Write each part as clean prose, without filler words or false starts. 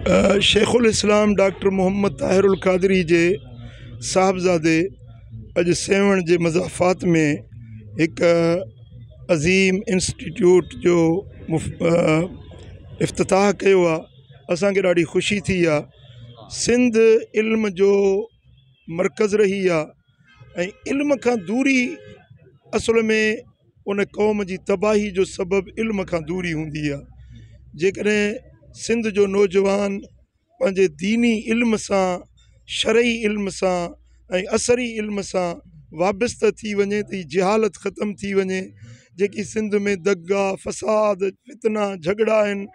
شیخ الاسلام ڈاکٹر محمد طاہر القادری जे साहिबज़ादे अॼु सेवण जे मज़ाफ़ात में हिकु अज़ीम इंस्टीट्यूट जो इफ़्तिताह कयो आहे। असांखे ॾाढी ख़ुशी थी आहे। सिंध इल्म जो मरकज़ रही आहे ऐं इल्म खां दूरी असुल में उन क़ौम जी तबाही जो सबबु इल्म खां दूरी हूंदी आहे। जेकॾहिं सिंध जो नौजवान पंहिंजे दीनी इल्म सां, शरई इल्म सां ऐं असरी इल्म सां वाबस्त थी वञे त जहालत ख़तमु थी वञे। जेकी सिंध में दगा, फ़साद, फितना, झगड़ा आहिनि,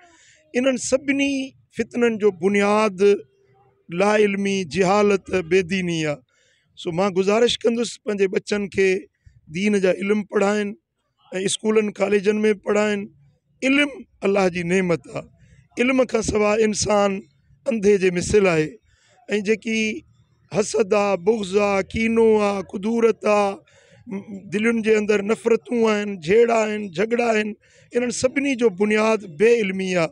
इन्हनि सभिनी फितननि जो बुनियाद ला इल्मी, जहालत, बेदीनी आहे। सो मां गुज़ारिश कंदुसि पंहिंजे बच्चनि खे दीन जा इल्म पढ़ाइनि ऐं स्कूलनि कॉलेजनि में पढ़ाइनि। इल्म अल्लाह जी नेमत आहे। इल्म खां सवाइ इंसान अंधे जे मिसल आहे ऐं जेकी हसद आहे, बुग़्ज़ आहे, कीनो आहे, कुदूरत आहे, दिलुनि जे अंदरि नफ़रतूं आहिनि, झेड़ा आहिनि, झगड़ा आहिनि, इन्हनि सभिनी जो बुनियाद बे इल्मी आहे।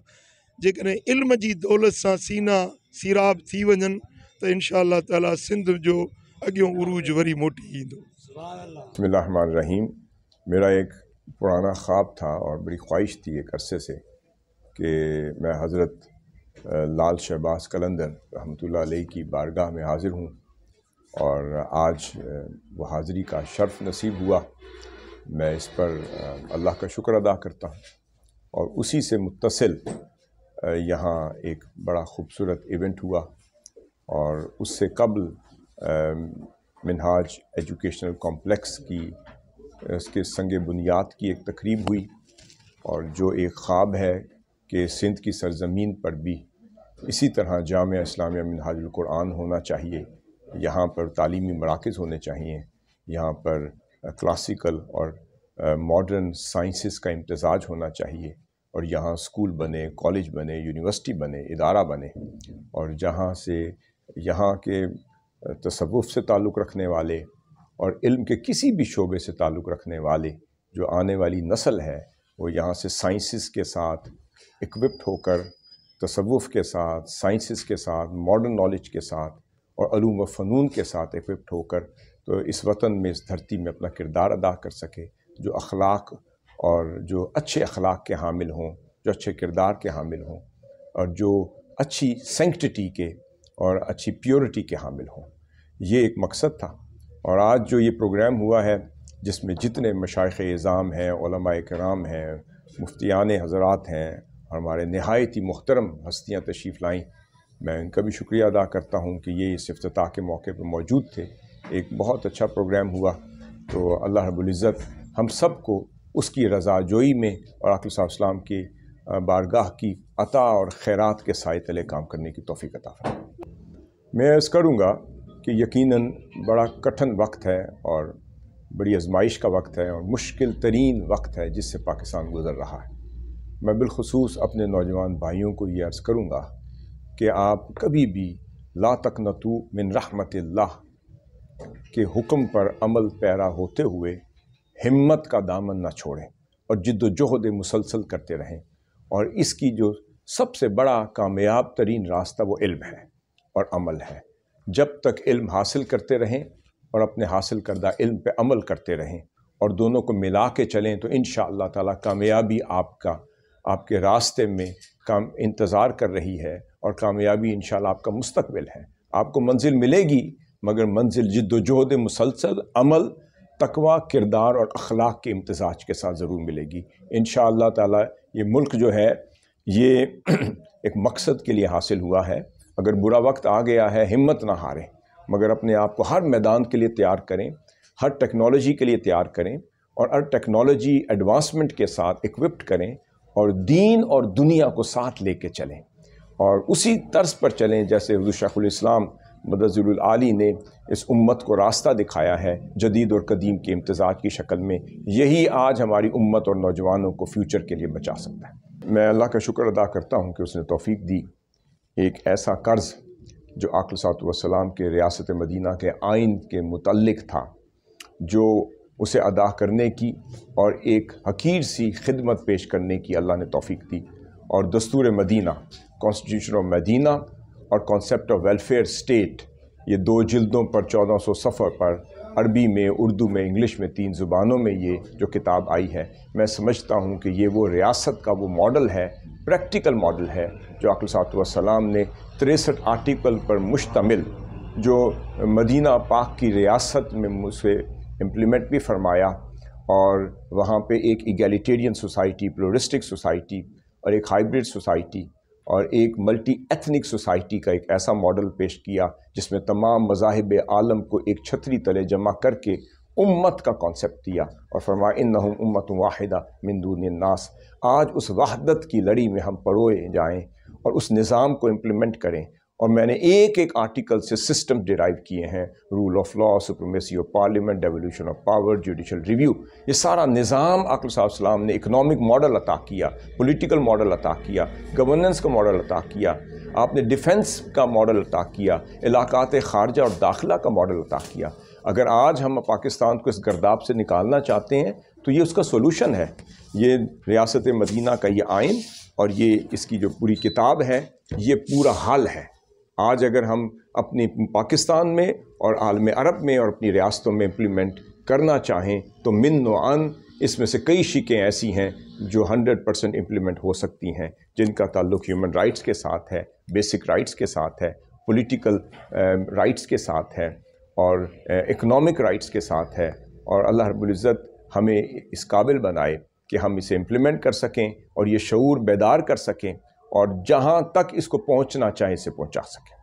जेकॾहिं इल्म जी दौलत सां सीना सीराब थी वञनि त इंशा अल्लाह ताला सिंध जो अॻियों उरूज वरी मोटी ईंदो। बिस्मिल्लाहिर्रहमानिर्रहीम। मेरा एक पुराना ख्वाब था और बड़ी ख्वाहिश थी एक अरसे से कि मैं हज़रत लाल शहबाज कलंदर रहमतुल्लाह अलैह की बारगाह में हाज़िर हूँ और आज वो हाज़िरी का शर्फ़ नसीब हुआ। मैं इस पर अल्लाह का शुक्र अदा करता हूँ। और उसी से मुत्तसिल यहाँ एक बड़ा ख़ूबसूरत इवेंट हुआ और उससे कबल मिनहाज एजुकेशनल कॉम्प्लेक्स की उसके संग बुनियाद की एक तकरीब हुई। और जो एक ख्वाब है कि सिंध की सरज़मीन पर भी इसी तरह जामिया इस्लामिया मिनहाजुल कुरान होना चाहिए, यहाँ पर तालीमी मराकज़ होने चाहिए, यहाँ पर क्लासिकल और मॉडर्न साइंसेस का इम्तज़ाज होना चाहिए और यहाँ स्कूल बने, कॉलेज बने, यूनिवर्सिटी बने, इदारा बने और जहाँ से यहाँ के तसव्वुफ़ से ताल्लुक़ रखने वाले और इल्म के किसी भी शोबे से ताल्लुक़ रखने वाले जो आने वाली नस्ल है वो यहाँ से साइंसेस के साथ इक्विप्ड होकर, तसव्वुफ़ के साथ, साइंसेस के साथ, मॉडर्न नॉलेज के साथ और अलूम व फ़नून के साथ इक्विप्ड होकर तो इस वतन में, इस धरती में अपना किरदार अदा कर सके, जो अखलाक और जो अच्छे अखलाक के हामिल हों, जो अच्छे किरदार के हामिल हों और जो अच्छी सैंक्टिटी के और अच्छी प्योरिटी के हामिल हों। ये एक मकसद था। और आज जो ये प्रोग्राम हुआ है जिसमें जितने मशाइख़ इज़ाम हैं, उलमाए किराम हैं, मुफ्तियान हज़रात हैं, हमारे नहायत ही मुहतरम हस्तियाँ तशरीफ़ लाईं, मैं इनका भी शुक्रिया अदा करता हूँ कि ये इस इफ्तिताह के मौके पर मौजूद थे। एक बहुत अच्छा प्रोग्राम हुआ। तो अल्लाह रब्बुल इज़्ज़त हम सब को उसकी रज़ा जोई में और आक़िल साहब इस्लाम की बारगाह की अता और खैरात के साए तले काम करने की तौफ़ीक़ अता फरमाए। मैं अर्ज़ करूँगा कि यकीनन बड़ा कठिन वक्त है और बड़ी आजमाइश का वक्त है और मुश्किल तरीन वक्त है जिससे पाकिस्तान गुज़र रहा है। मैं बिलखुसूस अपने नौजवान भाइयों को ये अर्ज़ करूँगा कि आप कभी भी ला तक़नतू मिन रहमतिल्लाह के हुक्म पर अमल पैरा होते हुए हिम्मत का दामन न छोड़ें और जिद्दोजहद मुसलसल करते रहें। और इसकी जो सबसे बड़ा कामयाब तरीन रास्ता वो इल्म है और अमल है। जब तक इल्म हासिल करते रहें और अपने हासिल करदा इल्म पे अमल करते रहें और दोनों को मिला के चलें तो इंशाअल्लाह ताला कामयाबी आपके रास्ते में काम इंतज़ार कर रही है और कामयाबी इंशाअल्लाह आपका मुस्तक़बिल है। आपको मंजिल मिलेगी मगर मंजिल जिद्दोजहद मुसलसल, अमल, तकवा, किरदार और अखलाक के इम्तिज़ाज के साथ ज़रूर मिलेगी इंशाअल्लाह ताला। ये मुल्क जो है ये एक मकसद के लिए हासिल हुआ है। अगर बुरा वक्त आ गया है हिम्मत ना हारें मगर अपने आप को हर मैदान के लिए तैयार करें, हर टेक्नोलॉजी के लिए तैयार करें और हर टेक्नोलॉजी एडवांसमेंट के साथ इक्विप्ड करें और दीन और दुनिया को साथ लेके चलें और उसी तर्ज पर चलें जैसे हुज़ूर शेखुल इस्लाम मदज़िलुल आली ने इस उम्मत को रास्ता दिखाया है जदीद और कदीम के इम्तिज़ाज की शक्ल में। यही आज हमारी उम्मत और नौजवानों को फ्यूचर के लिए बचा सकता है। मैं अल्लाह का शुक्र अदा करता हूँ कि उसने तौफ़ीक दी। एक ऐसा कर्ज़ जो आक़िल सल्लल्लाहु अलैहि वसल्लम के रियासत मदीना के आइन के मुतल्लिक़ था, जो उसे अदा करने की और एक हकीर सी खिदमत पेश करने की अल्लाह ने तौफ़ीक दी اور دستور مدینہ کانسٹیٹیوشن آف مدینہ اور کانسیپٹ آف ویلفیئر اسٹیٹ، یہ 2 جلدوں پر 1400 صفحہ پر عربی میں، اردو میں، انگلش میں 3 زبانوں میں یہ جو کتاب آئی ہے، میں سمجھتا ہوں کہ یہ وہ ریاست کا وہ ماڈل ہے، پریکٹیکل ماڈل ہے جو آقا صلی اللہ علیہ وسلم نے 63 آرٹیکل پر مشتمل جو مدینہ پاک کی ریاست میں اسے امپلیمنٹ بھی فرمایا، اور وہاں پہ ایک ایگیلیٹیرین سوسائٹی، پلورسٹک سوسائٹی اور ایک ہائیبرڈ سوسائٹی اور ایک ملٹی ایتھنک سوسائٹی کا ایک ایسا ماڈل پیش کیا جس میں تمام مذاہب عالم کو ایک چھتری تلے جمع کر کے امت کا کانسیپٹ دیا، اور فرمایا انہم امت واحدہ من دون الناس۔ آج اس وحدت کی لڑی میں ہم پروئے جائیں اور اس نظام کو امپلیمنٹ کریں، اور میں نے ایک ایک آرٹیکل سے سسٹم ڈیرائیو کیے ہیں، rule of law, supremacy of parliament, devolution of power, judicial review, یہ سارا نظام آقا صلی اللہ علیہ وسلم نے اکنامک ماڈل عطا کیا، پولیٹیکل ماڈل عطا کیا، گورننس کا ماڈل عطا کیا، آپ نے ڈیفنس کا ماڈل عطا کیا، علاقات خارجہ اور داخلہ کا ماڈل عطا کیا۔ اگر آج ہم پاکستان کو اس گرداب سے نکالنا چاہتے ہیں تو یہ اس کا سولوشن ہے، یہ ریاست مدینہ کا یہ آئین اور یہ اس کی جو پوری کتاب ہے یہ پورا حل ہے۔ آج اگر ہم اپنی پاکستان میں اور عالم عرب میں اور اپنی ریاستوں میں امپلیمنٹ کرنا چاہیں تو من و عن اس میں سے کئی شقیں ایسی ہیں جو 100% امپلیمنٹ ہو سکتی ہیں، جن کا تعلق ہیومن رائٹس کے ساتھ ہے، بیسک رائٹس کے ساتھ ہے، پولیٹیکل رائٹس کے ساتھ ہے، اور اکنامک رائٹس کے ساتھ ہے، اور اللہ رب العزت ہمیں اس قابل بنائے کہ ہم اسے امپلیمنٹ کر سکیں اور یہ شعور بیدار کر سکیں، اور جہاں تک اس کو پہنچنا چاہیں اسے پہنچا سکیں۔